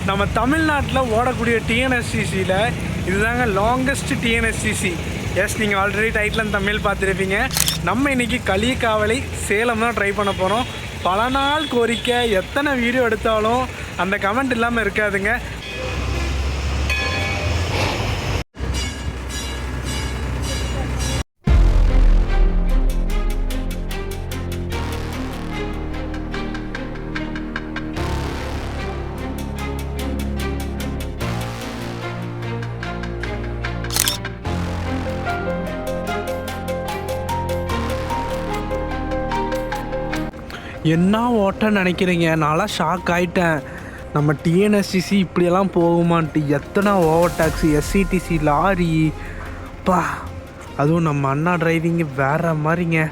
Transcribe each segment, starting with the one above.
நம்ம தமிழ்நாட்டில் ஓடக்கூடிய டிஎன்எஸ்சிசியில் இதுதாங்க லாங்கஸ்ட் டிஎன்எஸ்சிசி. எஸ், நீங்கள் ஆல்ரெடி டைட்டில் தமிழ் பார்த்துருப்பீங்க. நம்ம இன்றைக்கி களிக்காவலை சேலம் தான் ட்ரை பண்ண போகிறோம். பல நாள் கோரிக்கை, எத்தனை வீடியோ எடுத்தாலும் அந்த கமெண்ட் இல்லாமல் இருக்காதுங்க. என்ன ஓட்டன்னு நினைக்கிறீங்க? நான்லாம் ஷாக் ஆகிட்டேன். நம்ம டிஎன்எஸ்சிசி இப்படியெல்லாம் போகுமான்ட்டு. எத்தனை ஓவர் டாக்ஸி, எஸ்சிடிசி, லாரி, பா, அதுவும் நம்ம அண்ணா டிரைவிங்கு வேறு மாதிரிங்க.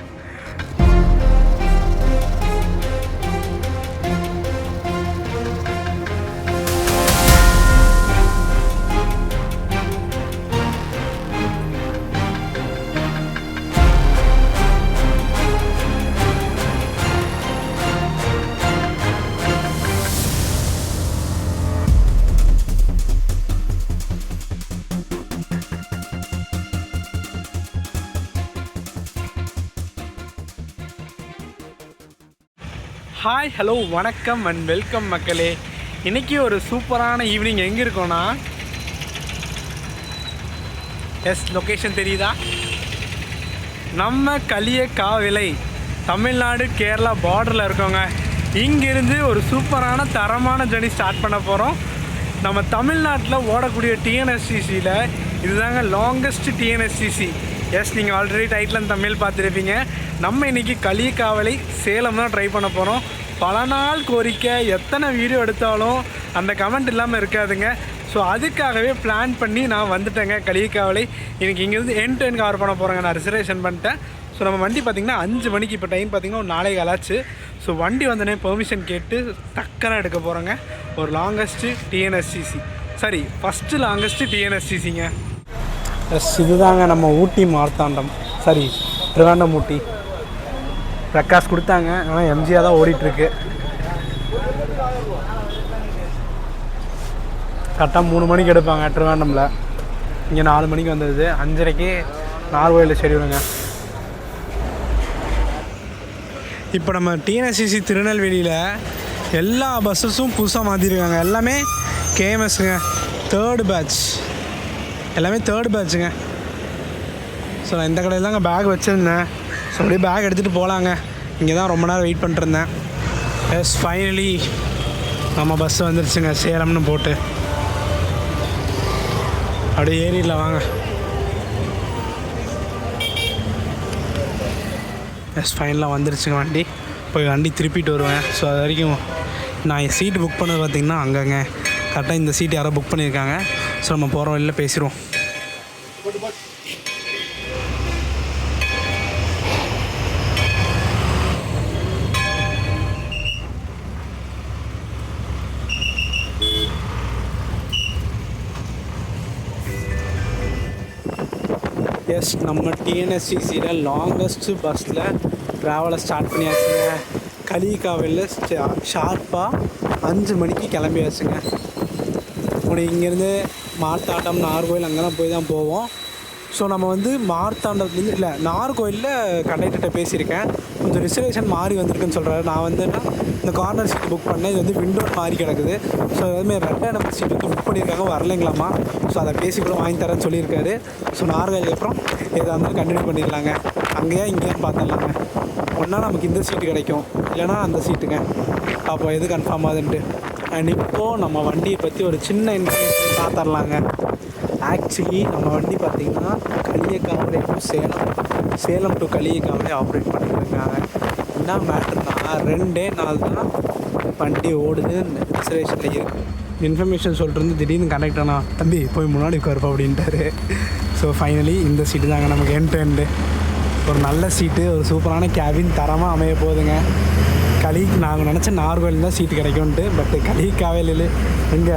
ஹாய், ஹலோ, வணக்கம் அண்ட் வெல்கம் மக்களே. இன்றைக்கி ஒரு சூப்பரான ஈவினிங். எங்கே இருக்கோன்னா, எஸ், லொக்கேஷன் தெரியுதா? நம்ம களியக்காவிளை, தமிழ்நாடு கேரளா பார்டரில் இருக்கோங்க. இங்கேருந்து ஒரு சூப்பரான தரமான ஜர்னி ஸ்டார்ட் பண்ண போகிறோம். நம்ம தமிழ்நாட்டில் ஓடக்கூடிய டிஎன்எஸ்சிசியில் இதுதாங்க லாங்கஸ்ட் டிஎன்எஸ்சிசி. எஸ், நீங்கள் ஆல்ரெடி டைட்டில் தமிழ் பார்த்துருப்பீங்க. நம்ம இன்றைக்கி களிக்காவலை சேலம் தான் ட்ரை பண்ண போகிறோம். பல நாள் கோரிக்கை, எத்தனை வீடியோ எடுத்தாலும் அந்த கமெண்ட் இல்லாமல் இருக்காதுங்க. ஸோ அதுக்காகவே பிளான் பண்ணி நான் வந்துட்டேங்க களிக்காவலை. இன்றைக்கி இங்கேருந்து எண்ட் கவர் பண்ண போகிறேங்க. நான் ரிசர்வேஷன் பண்ணிட்டேன். ஸோ நம்ம வண்டி பார்த்திங்கன்னா 5 மணிக்கு, இப்போ டைம் பார்த்திங்கன்னா ஒரு 4 காலாச்சு. ஸோ வண்டி வந்தோடனே பெர்மிஷன் கேட்டு டக்குன்னு எடுக்க போகிறோங்க. ஒரு லாங்கஸ்ட்டு டிஎன்எஸ்சிசி, சரி, ஃபஸ்ட்டு லாங்கஸ்ட்டு டிஎன்எஸ்சிசிங்க. எஸ், இதுதாங்க நம்ம ஊட்டி மார்த்தாண்டம், சரி, திருவாண்டம் ஊட்டி. பிரகாஷ் கொடுத்தாங்க, ஆனால் எம்ஜிஆர் தான் ஓடிட்டுருக்கு. கரெக்டாக 3 மணிக்கு எடுப்பாங்க திருவாண்டமில். இங்கே 4 மணிக்கு வந்தது. 5:30க்கு நார்கோயிலில் சரிவிடுங்க. இப்போ நம்ம டிஎன்எஸ்சிசி திருநெல்வேலியில் எல்லா பஸ்ஸஸும் புதுசாக மாற்றிருக்காங்க. எல்லாமே கேஎம்எஸ்ங்க, 3rd பேட்ச், எல்லாமே 3rd பேட்சுங்க. ஸோ நான் இந்த கடையில் தாங்க பேக் வச்சுருந்தேன். ஸோ அப்படியே பேக் எடுத்துகிட்டு போகலாங்க. இங்கே தான் ரொம்ப நேரம் வெயிட் பண்ணிட்டுருந்தேன். எஸ், ஃபைனலி நம்ம பஸ்ஸு வந்துருச்சுங்க, சேலம்னு போட்டு. அப்படியே ஏரியில் வாங்க. எஸ், ஃபைனலாக வந்துருச்சுங்க வண்டி. போய் வண்டி திருப்பிட்டு வருவேன். ஸோ அது வரைக்கும் நான் என் சீட்டு புக் பண்ணது பார்த்திங்கன்னா அங்கங்க கரெக்டாக இந்த சீட்டு யாரோ புக் பண்ணியிருக்காங்க. ஸோ நம்ம போகிற வழியில் பேசிடுவோம். எஸ், நம்ம டிஎன்எஸ்சிசியில் லாங்கஸ்ட்டு பஸ்ஸில் ட்ராவலை ஸ்டார்ட் பண்ணியாச்சுங்க. களிக்காவிலில் ஷார்ப்பாக 5 மணிக்கு கிளம்பியாச்சுங்க. இங்கேருந்து மார்த்தாண்டம், நார்கோயில் அங்கெல்லாம் போய் தான் போவோம். ஸோ நம்ம வந்து மார்த்தாண்டத்துலேருந்து இல்லை, நார்கோயிலில் கண்டக்டர்கிட்ட பேசியிருக்கேன். கொஞ்சம் ரிசர்வேஷன் மாறி வந்திருக்குன்னு சொல்கிறாரு. நான் வந்துன்னா இந்த கார்னர் சீட்டு புக் பண்ணேன். இது வந்து விண்டோ மாறி கிடக்குது. ஸோ அதுமாதிரி 2 நம்பர் சீட்டு வந்து புக் பண்ணியிருக்காங்க, வரலைங்களாமா. ஸோ அதை பேசி கூட வாங்கி தரேன்னு சொல்லியிருக்காரு. ஸோ நார்கோயிலுக்கு அப்புறம் எதாக இருந்தாலும் கண்டினியூ பண்ணிடலாங்க. அங்கேயா இங்கேயும் பார்த்துடலாங்க. ஒன்றா நமக்கு இந்த சீட்டு கிடைக்கும், இல்லைனா அந்த சீட்டுங்க. அப்போ எது கன்ஃபார்ம் ஆகுதுன்ட்டு. அண்ட் இப்போது நம்ம வண்டியை பற்றி ஒரு சின்ன இன்ஃபர்மேஷன் பார்த்துடலாங்க. ஆக்சுவலி நம்ம வண்டி பார்த்திங்கன்னா Kaliyakkavilai to Salem to Kaliyakkavilai operate பண்ணிட்டுருக்காங்க. என்ன மேட்டர்னா 2 நாள் தான் வண்டி ஓடுது, ரிசர்வேஷனில் இருக்குது. இன்ஃபர்மேஷன் சொல்லிட்டு திடீர்னு கனெக்டானா, தம்பி போய் முன்னாடி உட்காருப்பா அப்படின்ட்டாரு. ஸோ ஃபைனலி இந்த சீட்டு தாங்க நமக்கு எண்டு ஒரு நல்ல சீட்டு, ஒரு சூப்பரான கேபின், தரமாக அமைய போகுதுங்க. நாங்கள் நினச்ச நார்கோயில் தான் சீட்டு கிடைக்கும்ன்ட்டு. பட் களிக்காவையில் இங்கே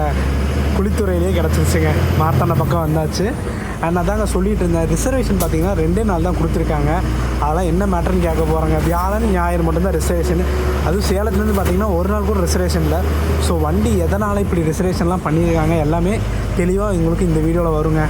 குளித்துறையிலே கிடச்சிருச்சுங்க. மார்த்தாண்ட பக்கம் வந்தாச்சு. நான் தாங்க சொல்லிகிட்டு இருந்தேன், ரிசர்வேஷன் பார்த்தீங்கன்னா 2 நாள் தான் கொடுத்துருக்காங்க. அதெல்லாம் என்ன மேட்டர்னு கேட்க போகிறாங்க. வியாழன் ஞாயிறு மட்டும்தான் ரிசர்வேஷன். அதுவும் சேலத்துலேருந்து பார்த்தீங்கன்னா ஒரு நாள் கூட ரிசர்வேஷன் இல்லை. ஸோ வண்டி எதனால் இப்படி ரிசர்வேஷன்லாம் பண்ணியிருக்காங்க எல்லாமே தெளிவாக உங்களுக்கு இந்த வீடியோவில் வருங்க.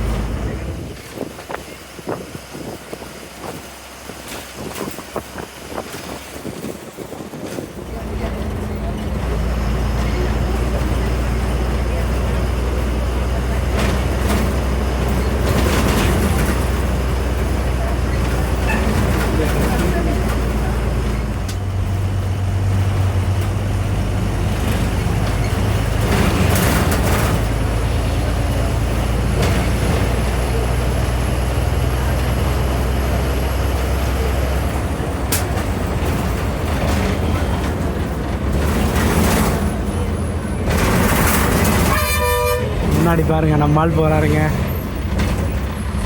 முன்னாடி பாருங்கள் நம்மால் போகிறாருங்க.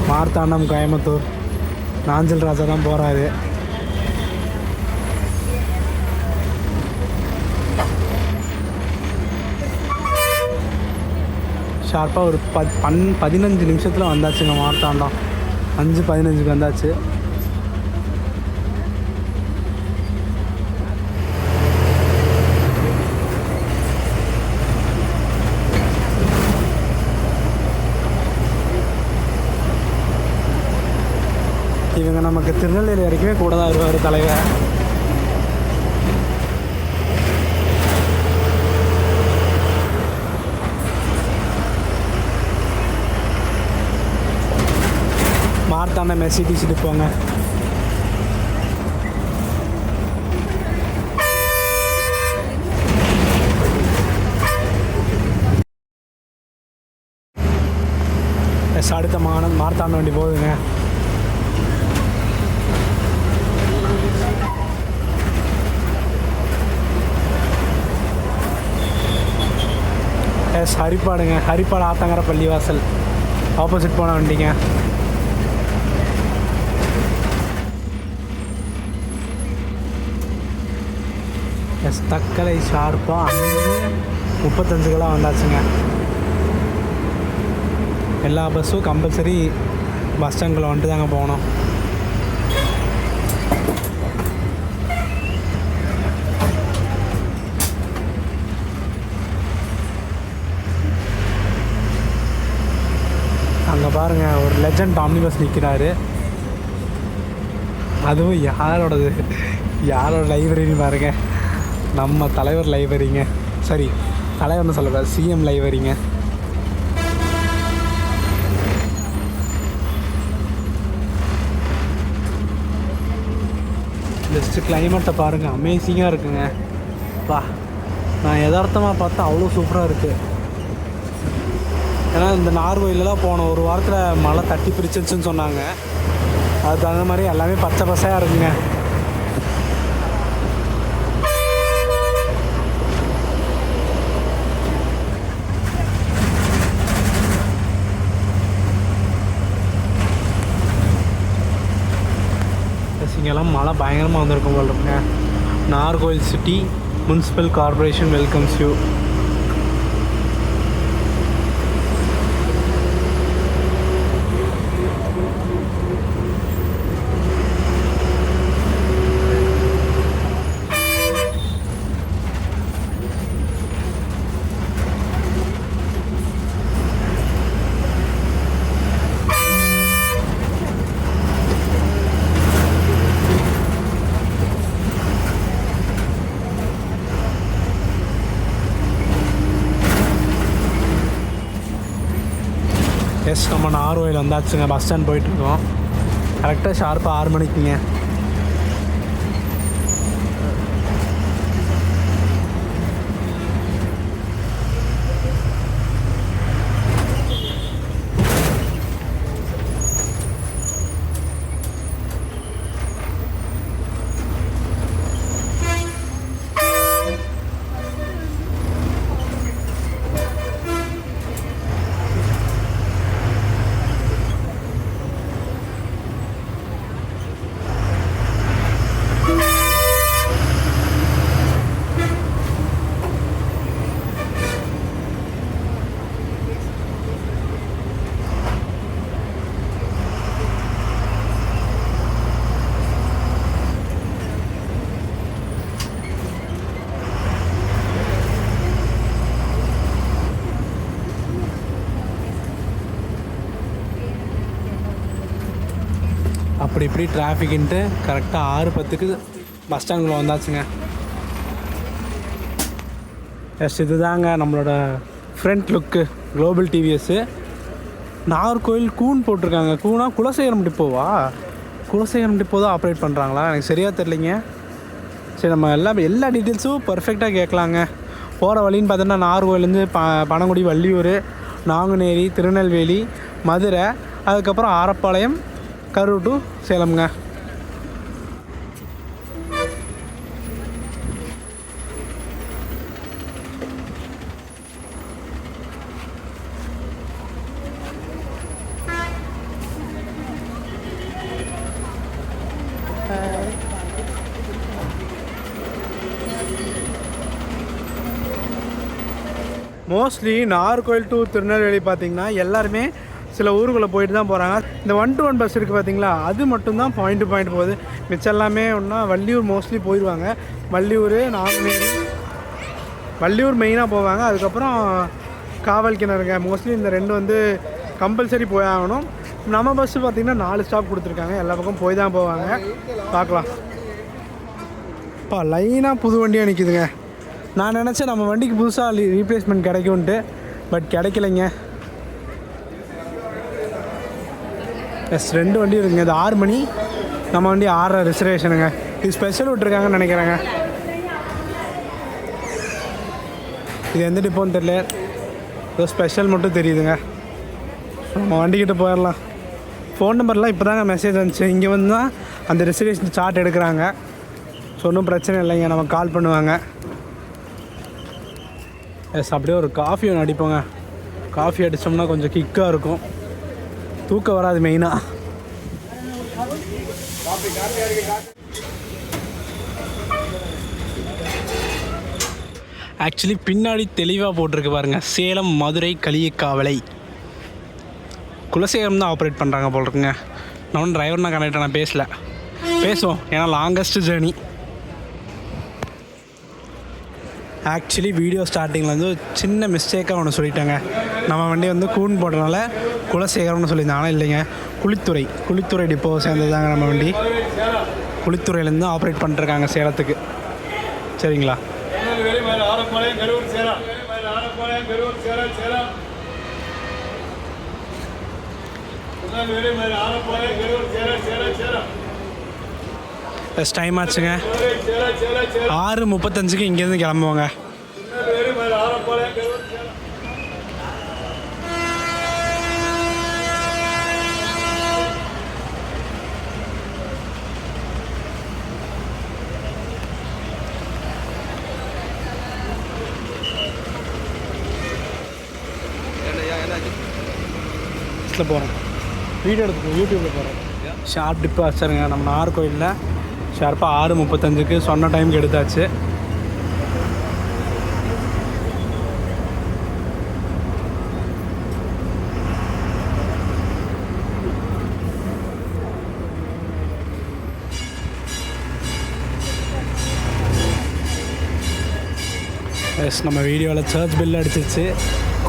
மார்த்தாண்டம் கோயம்புத்தூர் நாஞ்சல் ராஜா தான் போகிறாரு. ஷார்ப்பாக ஒரு 15 நிமிஷத்தில் வந்தாச்சுங்க. மார்த்தாண்டம் 5:15க்கு வந்தாச்சு. இவங்க நமக்கு திருநெல்வேலி வரைக்குமே கூட தான் வருவார் தலைவர். மார்த்தாண்டம் மெர்சிடிஸ் போங்க. அடுத்த மார்த்தாண்டம் வண்டி போகுதுங்க. ஹரிப்பாடுங்க. ஹரிப்பாடு ஆத்தங்கர பள்ளிவாசல் ஆப்போசிட் போன வண்டிங்க. தக்கலை ஷார்ப்பாக 5:35 வந்தாச்சுங்க. எல்லா பஸ்ஸும் கம்பல்சரி பஸ் ஸ்டாண்டில் வந்துட்டு தாங்க போகணும். அங்கே பாருங்கள் ஒரு லெஜண்ட் ஆம்னி பஸ் நிற்கிறாரு. அதுவும் யாரோட லைப்ரரின்னு பாருங்கள். நம்ம தலைவர் லைப்ரரிங்க. சரி, தலைவர்னு சொல்லக்கூடாது, சிஎம் லைப்ரரிங்க. ஜஸ்ட்டு கிளைமேட்டை பாருங்கள், அமேசிங்காக இருக்குங்க. வா, நான் யதார்த்தமாக பார்த்தா அவ்வளோ சூப்பராக இருக்குது. ஏன்னா இந்த நார்கோயிலெலாம் போன ஒரு வாரத்தில் மழை தட்டி பிரிச்சிருச்சுன்னு சொன்னாங்க. அதுக்கு தகுந்த மாதிரி எல்லாமே பச்சை பசையாக இருக்குங்க. இங்கெல்லாம் மழை பயங்கரமாக வந்திருக்கும் போல் இருக்குங்க. Nagercoil city municipal corporation welcomes you. Yes, நம்ம நார்கோயில் வந்தாச்சுங்க. பஸ் ஸ்டாண்ட் போயிட்டுருக்கோம். கரெக்டாக ஷார்ப்பாக 6 மணிக்குங்க. அப்படி இப்படி டிராஃபிக்ன்ட்டு கரெக்டாக 6:10க்கு பஸ் ஸ்டாண்டுக்குள்ளே வந்தாச்சுங்க. எஸ், இது தாங்க நம்மளோட front look global TVS. Nagercoil கூன் போட்டிருக்காங்க. கூனா குலசேகரம் டிப்போவா? குலசேகரம் டிப்போ தான் ஆப்ரேட் பண்ணுறாங்களா? எனக்கு சரியாக தெரிலிங்க. சரி, நம்ம எல்லா டீட்டெயில்ஸும் பர்ஃபெக்டாக கேட்கலாங்க. போகிற வழின்னு பார்த்தோன்னா நாகர்கோவிலேருந்து பனங்குடி, வள்ளியூர், நாங்குநேரி, திருநெல்வேலி, மதுரை, அதுக்கப்புறம் ஆரப்பாளையம், கரூர் டு சேலம்ங்க. மோஸ்ட்லி நாகர்கோவில் டு திருநெல்வேலி பார்த்திங்கன்னா எல்லாருமே சில ஊருக்குள்ளே போயிட்டு தான் போகிறாங்க. இந்த 1-to-1 பஸ் இருக்குது பார்த்திங்களா, அது மட்டும்தான் பாயிண்ட் டு பாயிண்ட் போகுது. மிச்சம் எல்லாமே ஒன்றா வள்ளியூர் மோஸ்ட்லி போயிடுவாங்க. வள்ளியூர், நாங்குநேரி, வள்ளியூர் மெயினாக போவாங்க. அதுக்கப்புறம் காவல் கிணறுங்க. மோஸ்ட்லி இந்த 2 வந்து கம்பல்சரி போய் ஆகணும். நம்ம பஸ்ஸு பார்த்திங்கன்னா 4 ஸ்டாப் கொடுத்துருக்காங்க. எல்லா பக்கம் போய் தான் போவாங்க. பார்க்கலாம். இப்போ லைனாக புது வண்டியாக நிற்கிதுங்க. நான் நினச்சேன் நம்ம வண்டிக்கு புதுசாக ரீப்ளேஸ்மெண்ட் கிடைக்கும்ன்ட்டு, பட் கிடைக்கலைங்க. எஸ், 2 வண்டி இருக்குங்க. இது 6 மணி, நம்ம வண்டி 6:30 ரிசர்வேஷனுங்க. இது ஸ்பெஷல் விட்டுருக்காங்கன்னு நினைக்கிறேங்க. இது எந்த டிப்போன்னு தெரியல, ஏதோ ஸ்பெஷல் மட்டும் தெரியுதுங்க. நம்ம வண்டிக்கிட்ட போயிடலாம். ஃபோன் நம்பர்லாம் இப்போ தாங்க மெசேஜ் வந்துச்சு. இங்கே வந்து தான் அந்த ரிசர்வேஷன் சார்ட் எடுக்கிறாங்க. ஸோ ஒன்றும் பிரச்சனை இல்லைங்க, நம்ம கால் பண்ணுவாங்க. எஸ், அப்படியே ஒரு காஃபி ஒன்று அடிப்போங்க. காஃபி அடித்தோம்னா கொஞ்சம் கிக்காக இருக்கும், தூக்கம் வராது மெயினாக. ஆக்சுவலி பின்னாடி தெளிவாக போட்டிருக்கு பாருங்கள், சேலம் மதுரை களியக்காவலை. குலசேகரம் தான் ஆப்ரேட் பண்ணுறாங்க போல் இருக்குங்க. நான் டிரைவர்னா கனெக்டாக நான் பேசுவோம், ஏன்னா லாங்கஸ்ட் ஜேர்னி. ஆக்சுவலி வீடியோ ஸ்டார்டிங்கில் வந்து சின்ன மிஸ்டேக்காக ஒன்று சொல்லிட்டாங்க. நம்ம வண்டி வந்து கூன் போட்டனால குலசேகரம்னு சொல்லியிருந்தாங்க. ஆனால் இல்லைங்க, குளித்துறை டிப்போவை சேர்ந்ததாங்க நம்ம வண்டி. குளித்துறையிலேருந்து ஆப்ரேட் பண்ணிருக்காங்க சேலத்துக்கு. சரிங்களா? எஸ், டைம் ஆச்சுங்க. 6:35க்கு இங்கேருந்து கிளம்புவாங்க. போகிறோம், வீடியோ எடுத்துக்கோ, யூடியூப்பில் போகிறோம். ஷார்ப் டிப்பு வச்சுருங்க நம்ம நாகர்கோவிலில். ஷார்ப்பாக 6:35க்கு சொன்ன டைமுக்கு எடுத்தாச்சு. எஸ், நம்ம வீடியோவில் சர்ச் பில் அடிச்சிச்சு,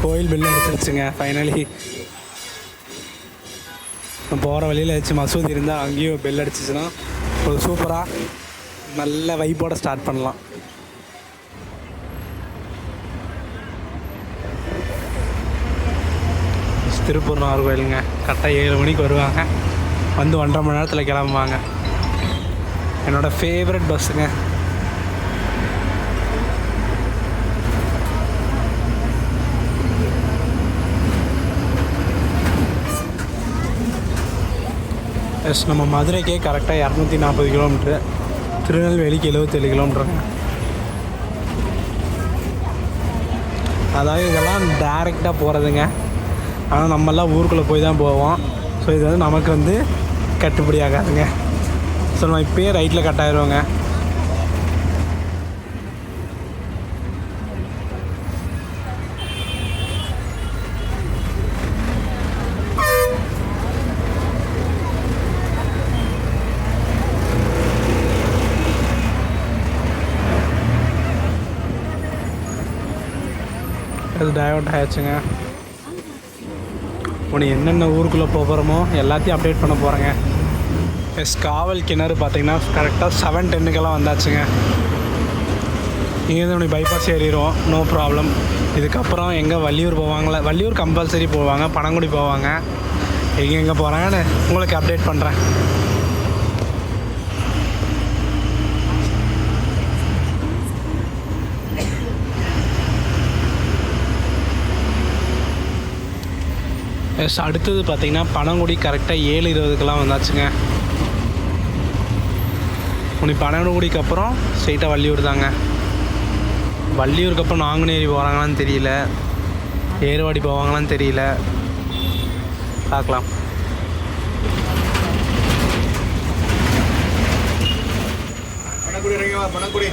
கோயில் பில் அடிச்சிருச்சுங்க. ஃபைனலி போகிற வழியில் ஏதாச்சும் மசூதி இருந்தால் அங்கேயும் பெல் அடிச்சிச்சுன்னா ஒரு சூப்பராக நல்ல வைப்போட ஸ்டார்ட் பண்ணலாம். திருப்பூர் நாகர்கோயிலுங்க. கரெக்டாக 7 மணிக்கு வருவாங்க, வந்து 1.5 மணி நேரத்தில் கிளம்புவாங்க. என்னோடய ஃபேவரட் பஸ்ஸுங்க. எஸ், நம்ம மதுரைக்கே கரெக்டாக 240 கிலோமீட்ரு, திருநெல்வேலிக்கு 77 கிலோமீட்டருங்க. அதாவது இதெல்லாம் டைரெக்டாக போகிறதுங்க. ஆனால் நம்மெல்லாம் ஊருக்குள்ளே போய் தான் போவோம். ஸோ இது வந்து நமக்கு வந்து கட்டுப்படி ஆகாதுங்க. ஸோ நம்ம இப்போயே ரைட்டில் கட் ஆயிடுவோங்க. அது டைவர்ட் ஆகிடுச்சுங்க. உனக்கு என்னென்ன ஊருக்குள்ளே போகிறோமோ எல்லாத்தையும் அப்டேட் பண்ண போகிறேங்க. எஸ் காவல் கிணறு பார்த்தீங்கன்னா கரெக்டாக 7:10 வந்தாச்சுங்க. இங்கேருந்து உனக்கு பைபாஸ் ஏறிடுவோம், நோ ப்ராப்ளம். இதுக்கப்புறம் எங்கே வள்ளியூர் போவாங்களே, வள்ளியூர் கம்பல்சரி போவாங்க, பனங்குடி போவாங்க. எங்கே போகிறாங்கன்னு உங்களுக்கு அப்டேட் பண்ணுறேன். எஸ் அடுத்தது பார்த்திங்கன்னா பனங்குடி கரெக்டாக 7:20 வந்தாச்சுங்க. உனக்கு பனங்குடிக்கு அப்புறம் ஸ்ட்ரெயிட்டாக வள்ளியூர் தாங்க. வள்ளியூருக்கு அப்புறம் நாங்குநேரி போகிறாங்களான்னு தெரியல, ஏர்வாடி போவாங்களான்னு தெரியல, பார்க்கலாம். பனங்குடி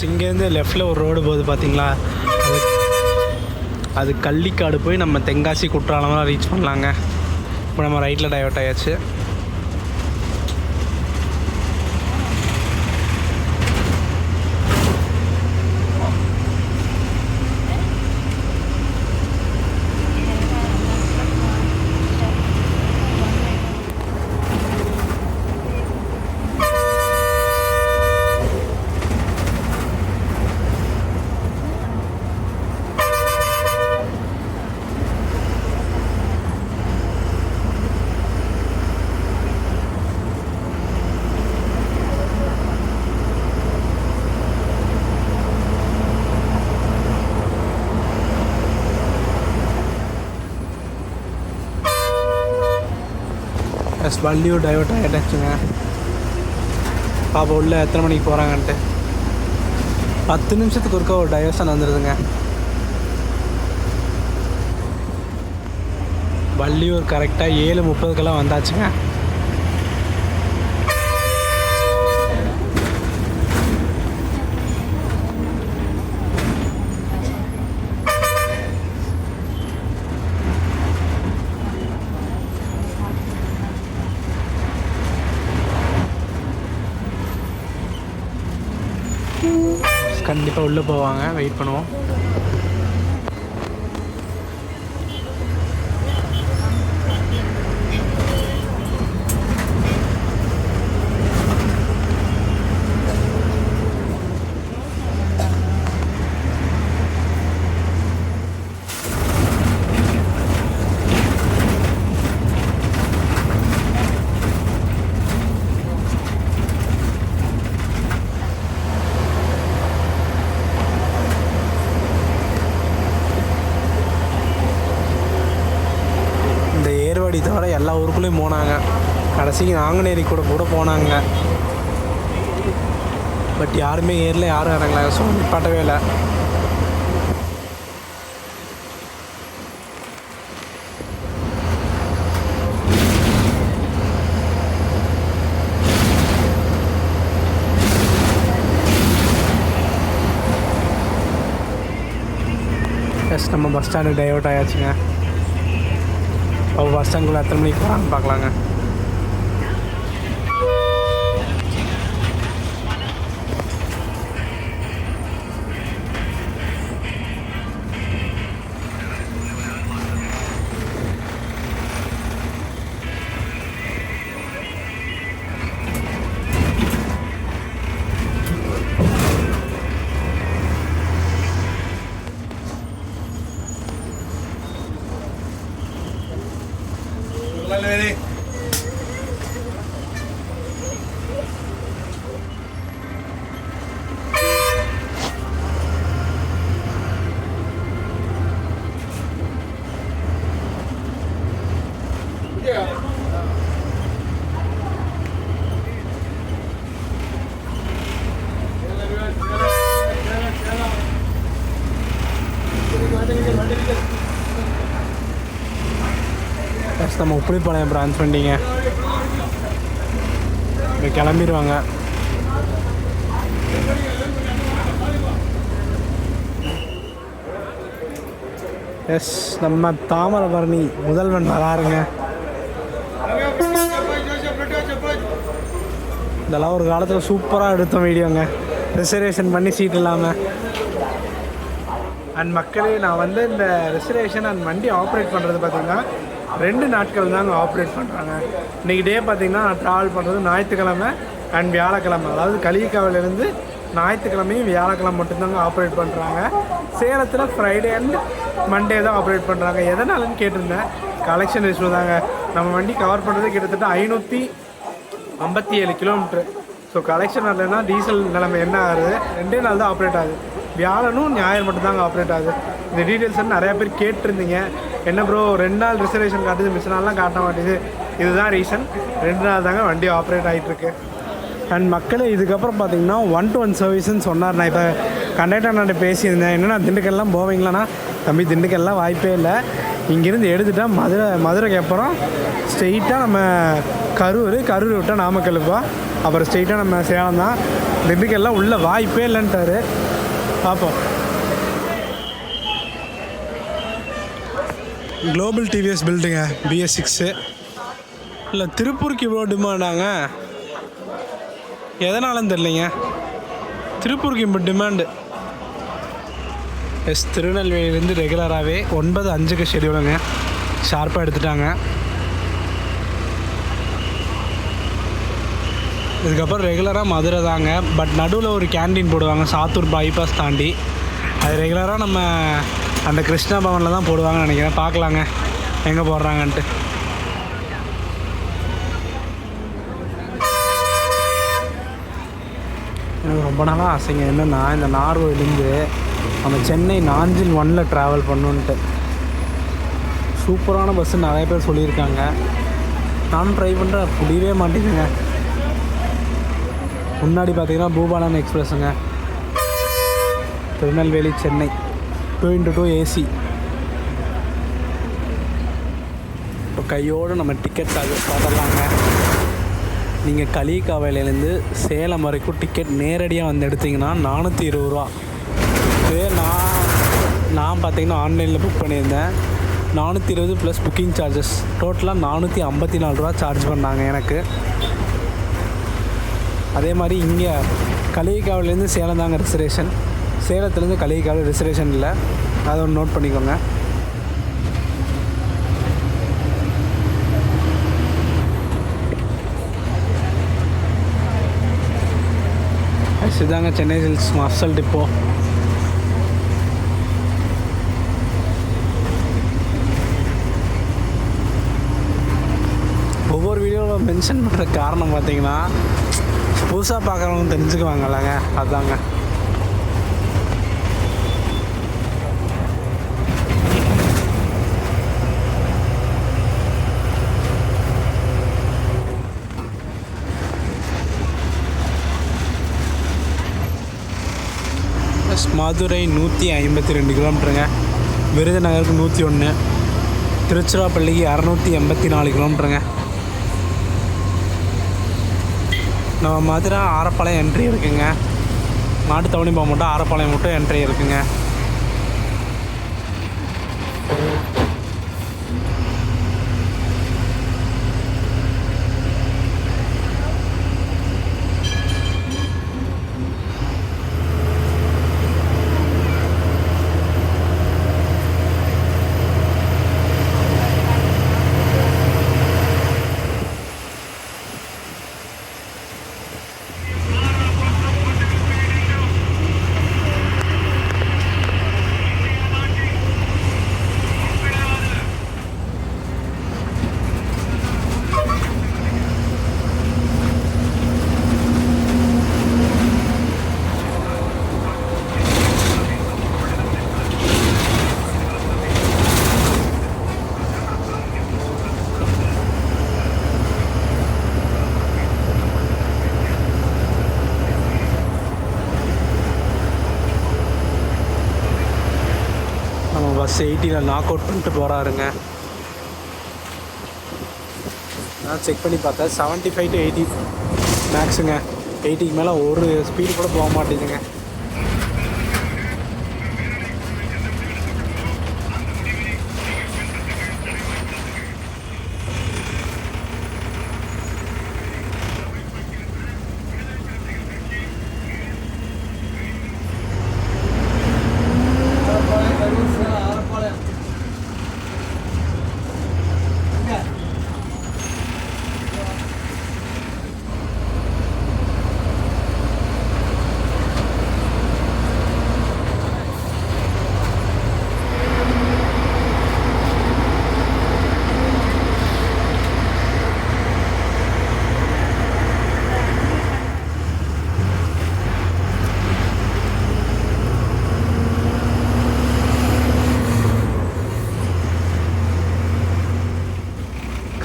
இங்கேருந்து லெஃப்டில் ஒரு ரோடு போகுது பார்த்தீங்களா, அது கள்ளிக்காடு போய் நம்ம தென்காசி குற்றாலம்லாம் ரீச் பண்ணலாங்க. இப்போ நம்ம ரைட்டில் டைவர்ட் ஆயாச்சு. எஸ் வள்ளியூர் டைவர்ட் ஆகிட்டாச்சுங்க. பாப்பா உள்ள எத்தனை மணிக்கு போகிறாங்கன்ட்டு 10 நிமிஷத்துக்கு ஒருக்கா ஒரு டைவர்ஷன் வந்துடுதுங்க. வள்ளியூர் கரெக்டாக 7:30 வந்தாச்சுங்க. கண்டிப்பாக உள்ளே போவாங்க, வெயிட் பண்ணுவோம். தவிர எல்லா ஊருக்குள்ளேயும் போனாங்க. கடைசிக்கு நாங்குநேரி கூட போனாங்க. பட் யாருமே ஏரில் யாரும் இறங்கல, ஸோ நிப்பாட்டவே இல்லை. எஸ் நம்ம பஸ் ஸ்டாண்டு டைவர்ட் ஆயாச்சுங்க. பஸ் ஸ்டாண்டுக்குள்ளே எத்தனை மணிக்கு போகிறான்னு பார்க்கலாங்க. நம்ம உப்பளிப்பாளையம் பிரான்ச் பண்ணிங்க இப்போ கிளம்பிடுவாங்க. எஸ் நம்ம தாமிரபரணி முதல்வன் வராருங்க. இதெல்லாம் ஒரு காலத்தில் சூப்பராக எடுத்தோம் வீடியோங்க, ரிசர்வேஷன் பண்ணி சீட் இல்லாமல். அண்ட் மக்களே நான் வந்து இந்த ரிசர்வேஷன் அண்ட் வண்டி ஆப்ரேட் பண்ணுறது பார்த்திங்கன்னா 2 நாட்கள் தாங்க ஆப்ரேட் பண்ணுறாங்க. இன்றைக்கி டே பார்த்திங்கன்னா நான் ட்ராவல் பண்ணுறது ஞாயிற்றுக்கிழமை அண்ட் வியாழக்கிழமை, அதாவது களிக்காவிலேருந்து ஞாயிற்றுக்கிழமையும் வியாழக்கிழமை மட்டும்தாங்க ஆப்ரேட் பண்ணுறாங்க. சேலத்தில் ஃப்ரைடே அண்ட் மண்டே தான் ஆப்ரேட் பண்ணுறாங்க. எதனாலன்னு கேட்டிருந்தேன். கலெக்ஷன் இஷ்யூ தாங்க. நம்ம வண்டி கவர் பண்ணுறது கிட்டத்தட்ட 557 கிலோமீட்ரு. ஸோ கலெக்ஷன் வரலைன்னா டீசல் நிலைமை என்ன ஆகுது, 2 நாள் தான் ஆப்ரேட் ஆகுது. வியாழனும் ஞாயிறு மட்டும் தாங்க ஆப்ரேட் ஆகுது. இந்த டீட்டெயில்ஸ் வந்து நிறையா பேர் கேட்டிருந்தீங்க. என்ன ப்ரோ 2 நாள் ரிசர்வேஷன் காட்டுது, மிஸ் நாள்லாம் காட்ட மாட்டேது. இதுதான் ரீசன். 2 நாள் தாங்க வண்டி ஆப்ரேட் ஆகிட்டுருக்கு. அண்ட் மக்களே இதுக்கப்புறம் பார்த்தீங்கன்னா 1-to-1 சர்வீஸ்ன்னு சொன்னார். நான் இப்போ கண்டக்டர் நான் பேசியிருந்தேன். என்னென்னா திண்டுக்கல்லாம் போவீங்களான்னா, தம்பி திண்டுக்கல்லாம் வாய்ப்பே இல்லை. இங்கேருந்து எடுத்துட்டால் மதுரைக்கு அப்புறம் ஸ்ட்ரெயிட்டாக நம்ம கரூர் விட்டால் நாமக்கல்லுப்பா, அப்புறம் ஸ்ட்ரெயிட்டாக நம்ம சேலம் தான். திண்டுக்கல்லாம் உள்ள வாய்ப்பே இல்லைன்ட்டார். பார்ப்போம். குளோபல் டிவிஎஸ் பில்டுங்க, BS6. இல்லை திருப்பூருக்கு இவ்வளோ டிமாண்டாங்க, எதனாலன்னு தெரியலைங்க. திருப்பூருக்கு இப்போ டிமாண்டு. திருநெல்வேலியிலேருந்து ரெகுலராகவே 9:05 ஷெடியூலுங்க, ஷார்ப்பாக எடுத்துட்டாங்க. இதுக்கப்புறம் ரெகுலராக மதுரை தாங்க. பட் நடுவில் ஒரு கேண்டீன் போடுவாங்க சாத்தூர் பைபாஸ் தாண்டி. அது ரெகுலராக நம்ம அந்த கிருஷ்ணா பவனில் தான் போடுவாங்கன்னு நினைக்கிறேன். பார்க்கலாங்க எங்கே போடுறாங்கன்ட்டு. எனக்கு ரொம்ப நாளாக ஆசைங்க என்னென்னா, இந்த நார்வேலேருந்து நம்ம சென்னை நாஞ்சில் 1 ட்ராவல் பண்ணணுன்ட்டு. சூப்பரான பஸ்ஸு நிறைய பேர் சொல்லியிருக்காங்க. நானும் ட்ரை பண்ணுறேன், முடியவே மாட்டேங்குங்க. முன்னாடி பார்த்தீங்கன்னா பூபாலன் எக்ஸ்பிரஸுங்க, திருநெல்வேலி சென்னை 2x2 AC. இப்போ கையோடு நம்ம டிக்கெட் சார்ஜஸ் பார்த்துடலாங்க. நீங்கள் களிக்காவிலேருந்து சேலம் வரைக்கும் டிக்கெட் நேரடியாக வந்து எடுத்திங்கன்னா 420 ரூபா. இதே நான் பார்த்தீங்கன்னா ஆன்லைனில் புக் பண்ணியிருந்தேன். 420 ப்ளஸ் புக்கிங் சார்ஜஸ் டோட்டலாக 454 ரூபா சார்ஜ் பண்ணாங்க எனக்கு. அதே மாதிரி இங்கே களிக்காவிலேருந்து சேலம் தாங்க ரிசர்வேஷன். சேலத்துலேருந்து களிக்காவில் ரிசர்வேஷன் இல்லை, அதை ஒன்று நோட் பண்ணிக்கோங்க. இதுதாங்க சென்னை சில்க்ஸ் மஃப்சல் டிப்போ. ஒவ்வொரு வீடியோவில் மென்ஷன் பண்ணுற காரணம் பார்த்தீங்கன்னா புதுசாக பார்க்குறவங்க தெரிஞ்சுக்குவாங்கல்லங்க, அதுதாங்க. மதுரை 152 கிலோமீட்டருங்க, விருதுநகருக்கு 101, திருச்சிராப்பள்ளிக்கு 684 கிலோமீட்டருங்க. நம்ம மதுரை ஆரப்பாளையம் என்ட்ரி இருக்குங்க. மாட்டுத்தவணி போக மட்டும் ஆரப்பாளையம் மட்டும் என்ட்ரி இருக்குங்க. பஸ் 80 நாக் அவுட் பண்ணிட்டு போகிறாருங்க. நான் செக் பண்ணி பார்த்தேன் 75 to 80 மேக்ஸுங்க. 80க்கு மேலே ஒரு ஸ்பீடு கூட போக மாட்டேங்குதுங்க.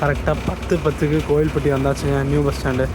கரெக்டாக 10:10 கோவில்பட்டி வந்தாச்சுங்க, நியூ பஸ் ஸ்டாண்டு.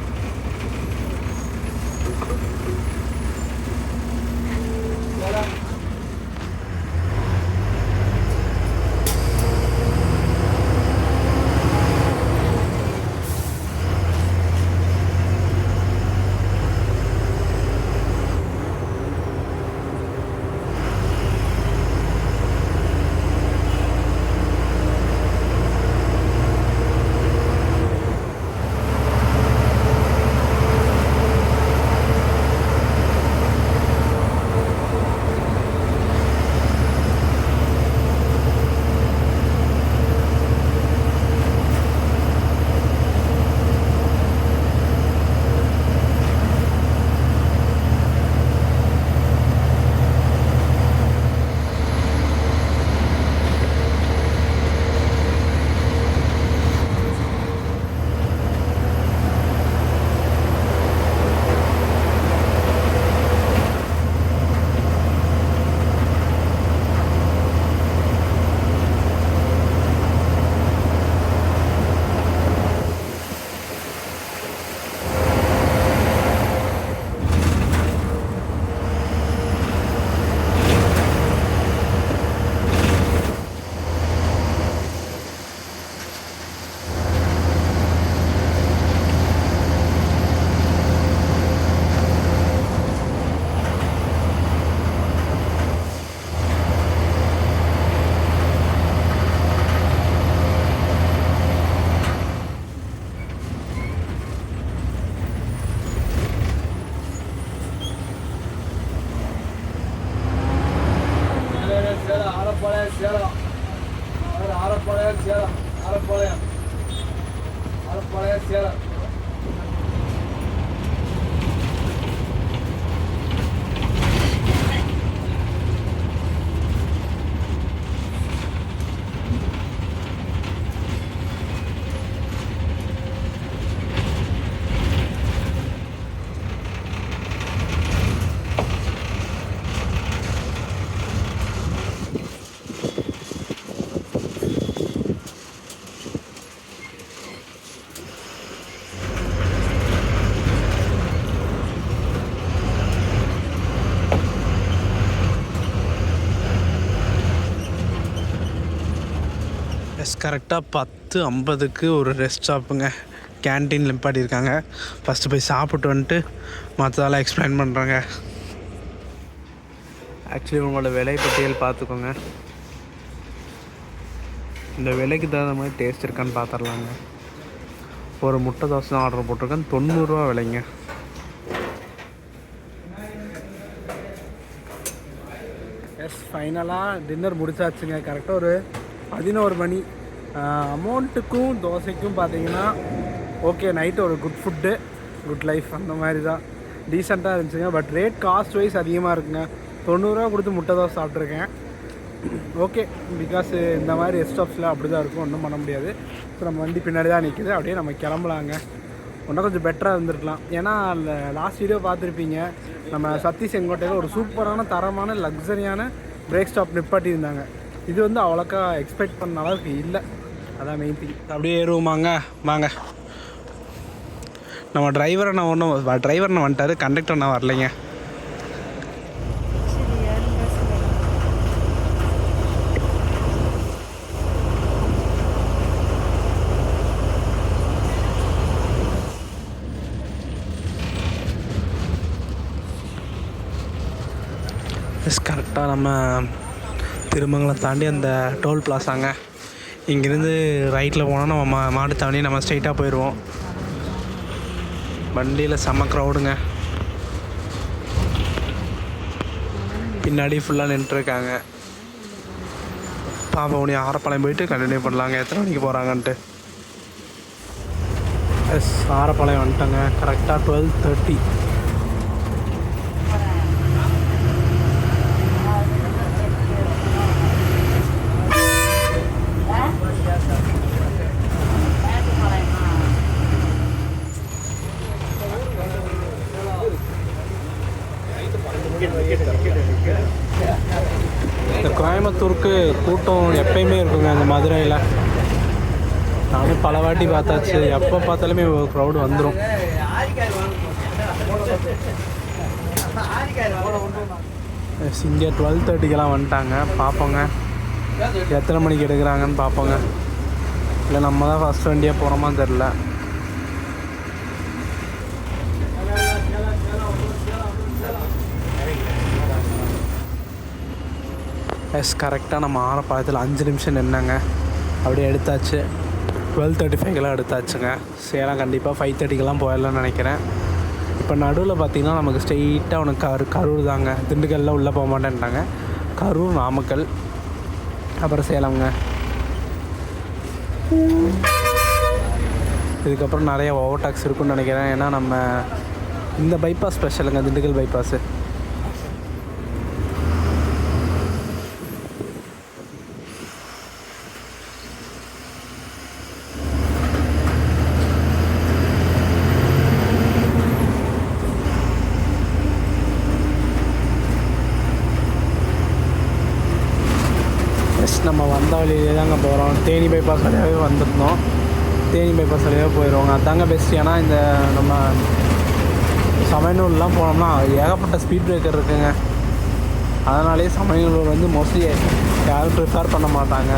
கரெக்டாக 10:50 ஒரு ரெஸ்ட் ஸ்டாப்புங்க. கேன்டீன் நிப்பாட்டியிருக்காங்க. ஃபஸ்ட்டு போய் சாப்பிட்டு வந்துட்டு மற்றதெல்லாம் எக்ஸ்பிளைன் பண்ணுறாங்க. ஆக்சுவலி உங்களோட விலை பட்டியல் பார்த்துக்கோங்க. இந்த விலைக்கு தகுந்த மாதிரி டேஸ்ட் இருக்கான்னு பார்த்துடலாங்க. ஒரு முட்டை தோசை தான் ஆர்டர் போட்டிருக்கேன், 90 ரூபா விலைங்க. ஃபைனலாக டின்னர் முடிச்சாச்சுங்க. கரெக்டாக ஒரு 11 மணி. அமௌண்ட்டுக்கும் தோசைக்கும் பார்த்தீங்கன்னா ஓகே, நைட்டு ஒரு குட் ஃபுட்டு, குட் லைஃப் அந்த மாதிரி தான் டீசெண்டாக இருந்துச்சுங்க. பட் ரேட் காஸ்ட் வைஸ் அதிகமாக இருக்குங்க. 90 ரூபா கொடுத்து முட்டை தோசை சாப்பிட்ருக்கேன். ஓகே, பிகாஸ் இந்த மாதிரி ரெஸ்ட் ஸ்டாப்ஸில் அப்படி தான் இருக்கும், ஒன்றும் பண்ண முடியாது. ஸோ நம்ம வண்டி பின்னாடி தான் நிற்கிது, அப்படியே நம்ம கிளம்பலாங்க. இன்னும் கொஞ்சம் பெட்டராக இருந்திருக்கலாம். ஏன்னா லாஸ்ட் வீடியோ பார்த்துருப்பீங்க, நம்ம சத்தி செங்கோட்டையில் ஒரு சூப்பரான தரமான லக்ஸரியான பிரேக் ஸ்டாப் நிப்பாட்டியிருந்தாங்க. இது வந்து அவ்வளோக்கா எக்ஸ்பெக்ட் பண்ண அளவுக்கு இல்லை. அதான் மெயின் திங். அப்படியே ஏறுவோமாங்க, வாங்க. நம்ம டிரைவர் அண்ணன் வந்துட்டார், கண்டக்டர் அண்ணா வரலைங்க. கரெக்டாக நம்ம திருமங்கலம் தாண்டி அந்த டோல் பிளாஸாங்க. இங்கேருந்து ரைட்டில் போனால் நம்ம மாடு தாண்டி நம்ம ஸ்ட்ரைட்டாக போயிடுவோம். வண்டியில் செம்ம க்ரௌடுங்க. பின்னாடி ஃபுல்லாக நின்றுருக்காங்க. பாப்பா உடனே ஆரப்பாளையம் போயிட்டு கண்டினியூ பண்ணலாங்க, எத்தனை மணிக்கு போகிறாங்கன்ட்டு. ஆரப்பாளையம் வந்துட்டாங்க. கரெக்டாக 12:30. இந்த கோயம்புத்தூருக்கு கூட்டம் எப்பயுமே இருக்குங்க இந்த மதுரையில். நானும் பல வாட்டி பார்த்தாச்சு, எப்போ பார்த்தாலுமே ஒரு க்ரௌடு வந்துடும். இங்கே 12:30க்கெல்லாம் வந்துட்டாங்க. பார்ப்போங்க எத்தனை மணிக்கு எடுக்கிறாங்கன்னு பார்ப்போங்க. இல்லை நம்ம தான் ஃபஸ்ட் வண்டியாக போகிறோமான்னு தெரில. கரெக்டாக நம்ம ஆரப்பாளத்தில் 5 நிமிஷம் நின்னாங்க, அப்படியே எடுத்தாச்சு. 12:35கெல்லாம் எடுத்தாச்சுங்க. சேலம் கண்டிப்பாக 5:30கெல்லாம் போயிடலாம்னு நினைக்கிறேன். இப்போ நடுவில் பார்த்திங்கன்னா நமக்கு ஸ்ட்ரெயிட்டாக உனக்கு கரூர் தாங்க. திண்டுக்கல்ல உள்ளே போக மாட்டேன்ட்டாங்க. கரூர், நாமக்கல், அப்புறம் சேலம்ங்க. இதுக்கப்புறம் நிறைய ஓவர் டாக்ஸ் இருக்குன்னு நினைக்கிறேன். ஏன்னா நம்ம இந்த பைபாஸ் ஸ்பெஷலுங்க, திண்டுக்கல் பைபாஸு. நம்ம வந்த வழியிலே தாங்க போகிறோம். தேனி பைபாஸ் வழியாகவே வந்துருந்தோம். தேனி பைபாஸ் வழியாகவே போயிடுவாங்க. அதாங்க பெஸ்ட். ஏன்னா இந்த நம்ம சமயனூர்லாம் போனோம்னா ஏகப்பட்ட ஸ்பீட் பிரேக்கர் இருக்குங்க. அதனாலே சமயனூர் வந்து மோஸ்ட்லி யாரும் ப்ரிஃபேர் பண்ண மாட்டாங்க.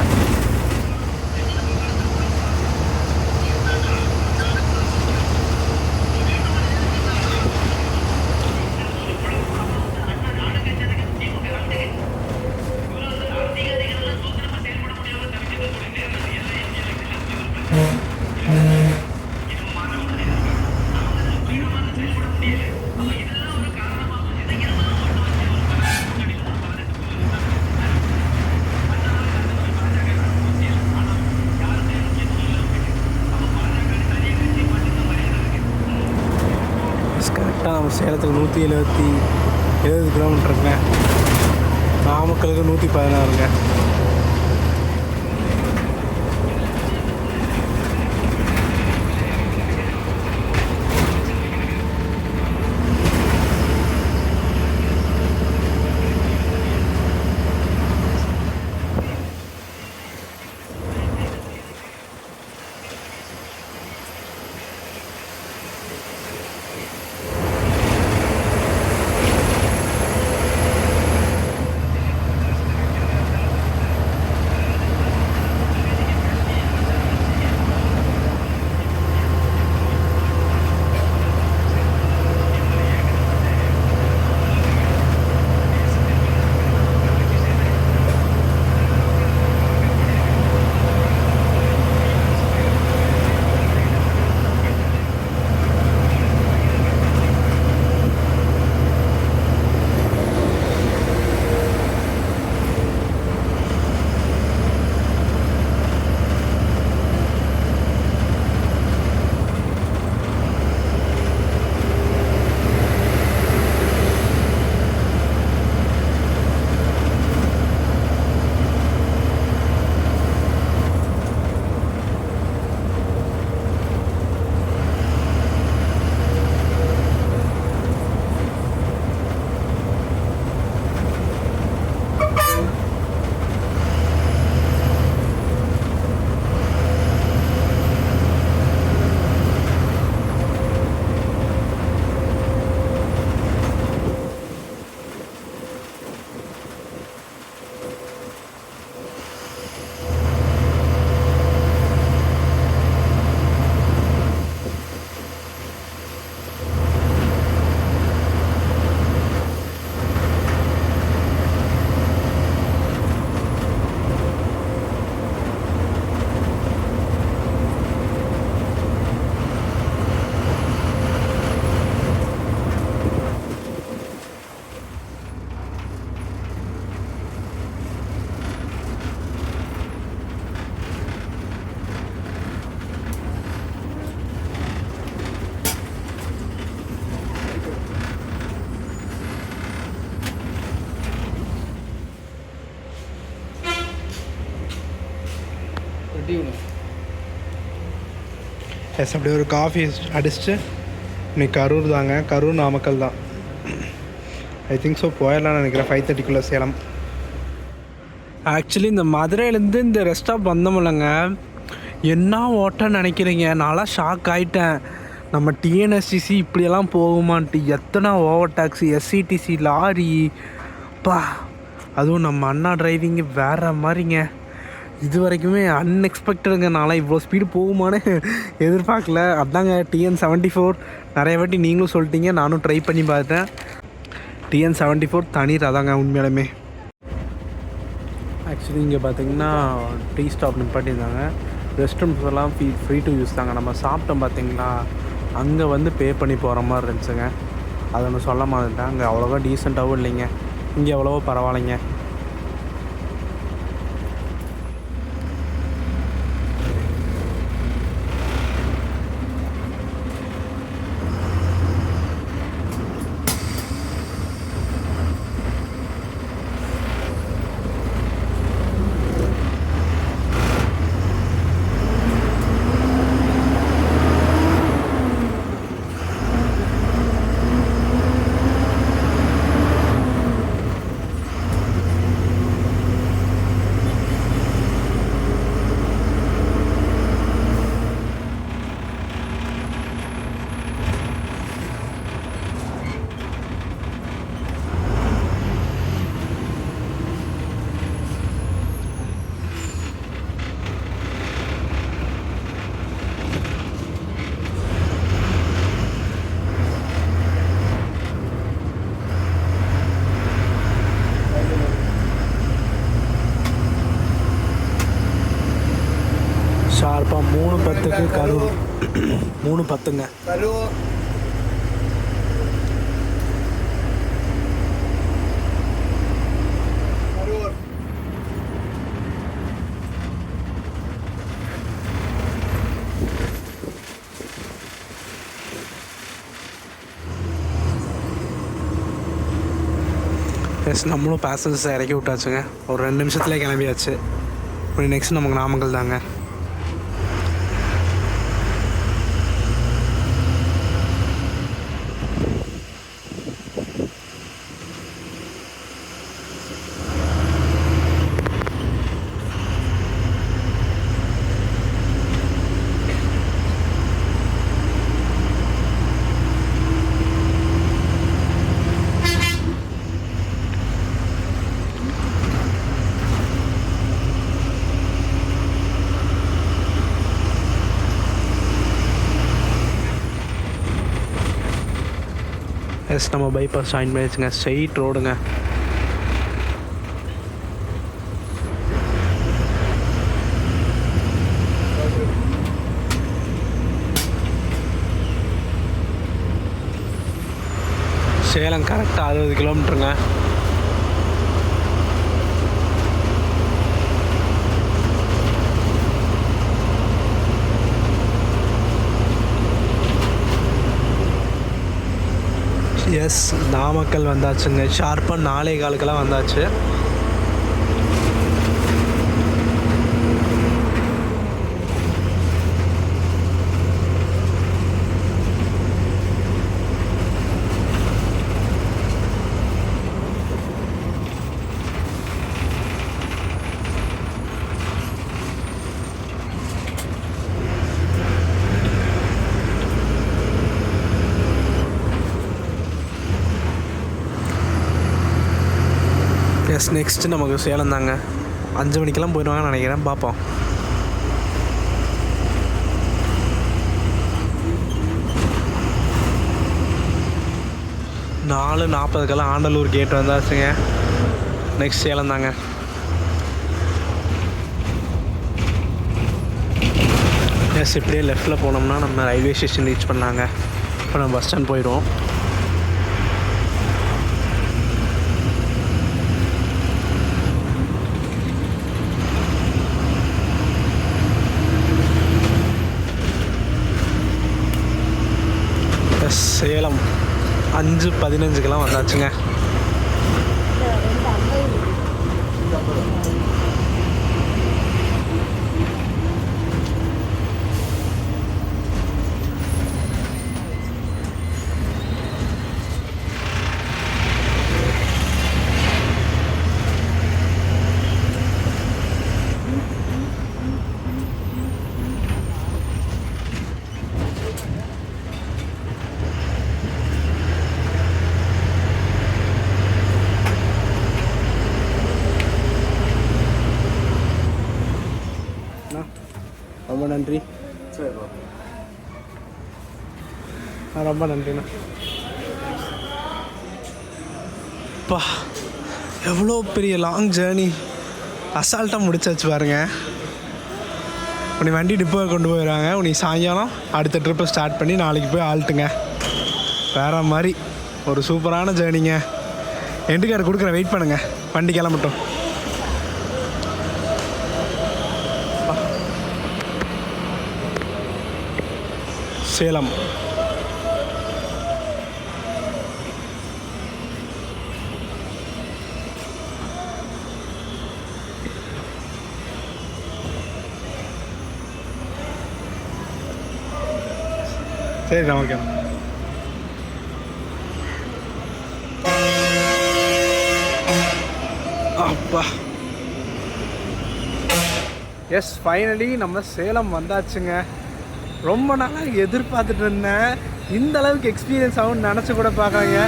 கரெக்டாக நம்ம சேலத்துக்கு 170 கிலோமீட்டருங்க. நாமக்கலுக்கு 116ங்க. அப்படி ஒரு காஃபி அடிச்சுட்டு இன்னைக்கு கரூர் தாங்க. கரூர், நாமக்கல் தான். ஐ திங்க் ஸோ போயிடலாம்னு நினைக்கிறேன் 5:30க்குள்ளே சேலம். ஆக்சுவலி இந்த மதுரையிலேருந்து இந்த ரெஸ்ட் ஸ்டாப் வந்தோம்லங்க, என்ன ஓட்டன்னு நினைக்கிறீங்க? நான்லாம் ஷாக் ஆகிட்டேன். நம்ம டிஎன்எஸ்டிசி இப்படியெல்லாம் போகுமான்ட்டு. எத்தனை ஓவர் டாக்ஸி, எஸ்சிடிசி, லாரி, பா. அதுவும் நம்ம அண்ணா டிரைவிங்கு வேறு மாதிரிங்க. இது வரைக்குமே அன்எக்ஸ்பெக்டடுங்க. நான்லாம் இவ்வளோ ஸ்பீடு போகுமான்னு எதிர்பார்க்கல. அதாங்க TN74. நிறைய வாட்டி நீங்களும் சொல்லிட்டீங்க, நானும் ட்ரை பண்ணி பார்த்தேன். TN74 தனி அதாங்க உண்மையாலுமே. ஆக்சுவலி இங்கே பார்த்தீங்கன்னா டீ ஸ்டாப் நிப்பாட்டியிருந்தாங்க. ரெஸ்ட் ரூம்ஸ் எல்லாம் ஃப்ரீ டு யூஸ் தாங்க. நம்ம சாப்பிட்டோம் பார்த்தீங்களா, அங்கே வந்து பே பண்ணி போகிற மாதிரி இருந்துச்சுங்க. அதை ஒன்று சொல்ல மாதிரிட்டேன். அங்கே அவ்வளோவா டீசெண்டாகவும் இல்லைங்க, இங்கே எவ்வளவோ பரவாயில்லைங்க. ஷார்ப்பாக 3:10க்கு கரூர். 3:10ங்க. எஸ், நம்மளும் பேசஞ்சர்ஸை இறக்கி விட்டாச்சுங்க. ஒரு 2 நிமிஷத்துலேயே கிளம்பியாச்சு. இப்படி நெக்ஸ்ட் நமக்கு நாமக்கல் தாங்க. எஸ், நம்ம பைபாஸ் ஜாயின் பண்ணிடுச்சுங்க. ஸ்ட்ரெயிட் ரோடுங்க. சேலம் கரெக்டாக 60 கிலோமீட்டருங்க. எஸ், நாமக்கல் வந்தாச்சுங்க. ஷார்ப்பாக 4:15 வந்தாச்சு. எஸ், நெக்ஸ்ட்டு நமக்கு சேலம் தாங்க. 5 மணிக்கெல்லாம் போயிடுவாங்கன்னு நினைக்கிறேன். பார்ப்போம். நாலு 40 ஆண்டலூர் கேட் வந்தாச்சுங்க. நெக்ஸ்ட் சேலம் தாங்க. எஸ், இப்படியே லெஃப்ட்டில் போனோம்னா நம்ம ரயில்வே ஸ்டேஷன் ரீச் பண்ணாங்க. இப்போ நம்ம பஸ் ஸ்டாண்ட் போயிடுவோம். சேலம் 5:15 வந்தாச்சுங்க. ரொம்ப நன்றிண்ணா. அப்பா எவ்வளோ பெரிய லாங் ஜேர்னி அசால்ட்டாக முடிச்சாச்சு பாருங்க. உன்னை வண்டி டிப்போ கொண்டு போயிடுறாங்க. உன்னை சாயங்காலம் அடுத்த ட்ரிப்பை ஸ்டார்ட் பண்ணி நாளைக்கு போய் ஆல்ட்டுங்க. வேறு மாதிரி ஒரு சூப்பரான ஜேர்னிங்க. எண்டுக்கார் கொடுக்குறேன், வெயிட் பண்ணுங்கள், வண்டி கிளம்பட்டும். சேலம் சரி நமக்கு அப்பா. எஸ், ஃபைனலி நம்ம சேலம் வந்தாச்சுங்க. ரொம்ப நாளாக எதிர்பார்த்துட்டு இருந்தேன். இந்த அளவுக்கு எக்ஸ்பீரியன்ஸ் ஆகும்னு நினச்சி கூட பார்க்கலைங்க.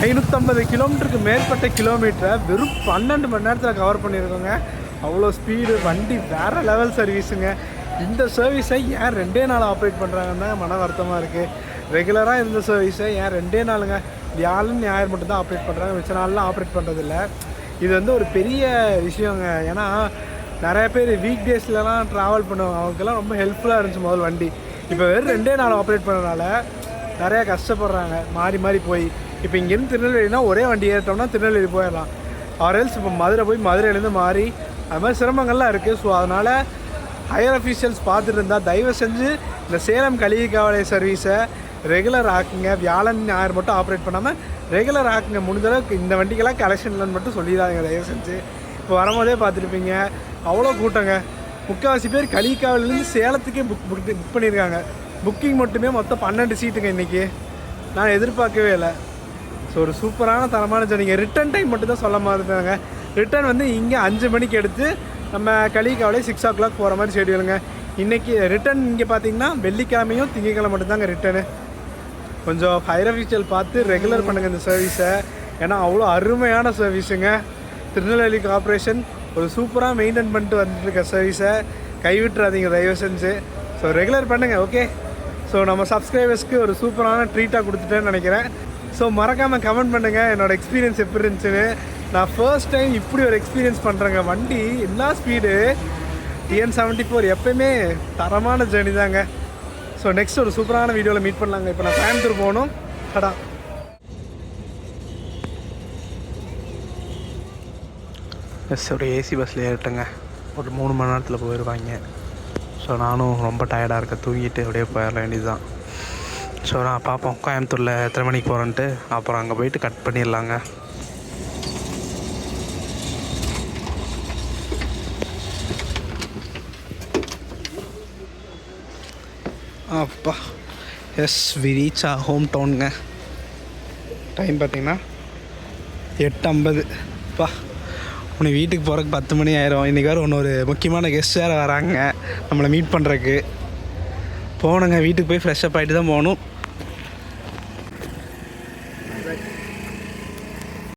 550 கிலோமீட்டருக்கு மேற்பட்ட கிலோமீட்டரை வெறும் 12 மணி நேரத்தில் கவர் பண்ணியிருக்கோங்க. அவ்வளோ ஸ்பீடு, வண்டி வேறு லெவல் சர்வீஸுங்க. இந்த சர்வீஸை ஏன் 2 நாள் ஆப்ரேட் பண்ணுறாங்கன்னா மன வருத்தமாக இருக்குது. ரெகுலராக இருந்த சர்வீஸை ஏன் 2 நாளுங்க, வியாழன் ஞாயிறு மட்டும் தான் ஆப்ரேட் பண்ணுறாங்க, மிச்ச நாள்லாம் ஆப்ரேட் பண்ணுறதில்ல. இது வந்து ஒரு பெரிய விஷயங்க. ஏன்னா நிறைய பேர் வீக் டேஸ்லலாம் ட்ராவல் பண்ணுவாங்க, அவங்களுக்கெல்லாம் ரொம்ப ஹெல்ப்ஃபுல்லாக இருந்துச்சு முதல் வண்டி. இப்போ வெறும் 2 நாள் ஆப்ரேட் பண்ணுறதுனால நிறையா கஷ்டப்படுறாங்க மாறி மாறி போய். இப்போ இங்கேருந்து திருநெல்வேலினா ஒரே வண்டி ஏறிட்டோம்னா திருநெல்வேலி போயிடலாம். ஆர்எல்ஸ் இப்போ மதுரை போய் மதுரையிலேருந்து மாறி அது மாதிரி சிரமங்கள்லாம் இருக்குது. ஸோ அதனால் ஹையர் அஃபீஷியல்ஸ் பார்த்துட்டு இருந்தால் தயவு செஞ்சு இந்த சேலம் கலிகாவலை சர்வீஸை ரெகுலர் ஆக்குங்க. வியாழன் ஞாயிறு மட்டும் ஆப்ரேட் பண்ணாமல் ரெகுலர் ஆக்குங்க. முடிஞ்ச அளவுக்கு இந்த வண்டிக்கெல்லாம் கலெக்ஷன்லன்னு மட்டும் சொல்லிடாதீங்க தயவு செஞ்சு. இப்போ வரும்போதே பார்த்துருப்பீங்க அவ்வளோ கூட்டங்க. முக்கால்வாசி பேர் கலிகாவிலேருந்து சேலத்துக்கே புக் பண்ணியிருக்காங்க. புக்கிங் மட்டுமே மொத்தம் 12 சீட்டுங்க இன்றைக்கி. நான் எதிர்பார்க்கவே இல்லை. ஸோ ஒரு சூப்பரான தரமான ஜர்னிங்க. ரிட்டன் டைம் மட்டும் தான் சொல்ல மாதிரிதாங்க. ரிட்டன் வந்து இங்கே 5 மணிக்கு எடுத்து நம்ம கலிகாவிலே 6 o'clock போகிற மாதிரி ஷெடியூலுங்க. இன்றைக்கி ரிட்டன் இங்கே பார்த்தீங்கன்னா வெள்ளிக்கிழமையும் திங்கக்கிழமை மட்டும்தாங்க ரிட்டனு. கொஞ்சம் ஹையர் அஃபீஷியல் பார்த்து ரெகுலர் பண்ணுங்கள் இந்த சர்வீஸை. ஏன்னா அவ்வளோ அருமையான சர்வீஸுங்க. திருநெல்வேலி கார்பரேஷன் ஒரு சூப்பராக மெயின்டைன் பண்ணிட்டு வந்துட்டுருக்க சர்வீஸை கைவிட்டுறாதீங்க தயவு செஞ்சு. ஸோ ரெகுலர் பண்ணுங்கள், ஓகே. ஸோ நம்ம சப்ஸ்கிரைபர்ஸ்க்கு ஒரு சூப்பரான ட்ரீட்டாக கொடுத்துட்டேன்னு நினைக்கிறேன். ஸோ மறக்காமல் கமெண்ட் பண்ணுங்கள் என்னோடய எக்ஸ்பீரியன்ஸ் எப்படி இருந்துச்சுன்னு. நான் ஃபர்ஸ்ட் டைம் இப்படி ஒரு எக்ஸ்பீரியன்ஸ் பண்ணுறேங்க. வண்டி எல்லா ஸ்பீடு TN74 எப்போயுமே தரமான ஜேர்னி தாங்க. ஸோ நெக்ஸ்ட் ஒரு சூப்பரான வீடியோவில் மீட் பண்ணலாங்க. இப்போ நான் கோயம்புத்தூர் போகணும். கடா எஸ், ஒரு ஏசி பஸ்ஸில் ஏறிட்டேங்க. ஒரு 3 மணி நேரத்தில் போயிடுவாங்க. ஸோ நானும் ரொம்ப டயர்டாக இருக்கேன், தூங்கிட்டு அப்படியே போயிட வேண்டியது தான். ஸோ நான் பார்ப்போம் கோயம்புத்தூரில் எத்தனை மணிக்கு போகிறேன்ட்டு. அப்புறம் அங்கே போயிட்டு கட் பண்ணிடலாங்க. அப்பா எஸ், வி ரீச் ஹோம் டவுனுங்க. டைம் பார்த்தீங்கன்னா 8:50. அப்பா உனக்கு வீட்டுக்கு போகிறதுக்கு 10 மணி ஆயிரும். இன்றைக்கி வேறு இன்னொரு முக்கியமான கெஸ்ட் வேறு வராங்க நம்மளை மீட் பண்ணுறதுக்கு. போகணுங்க, வீட்டுக்கு போய் ஃப்ரெஷ்ஷப் ஆகிட்டு தான் போகணும்.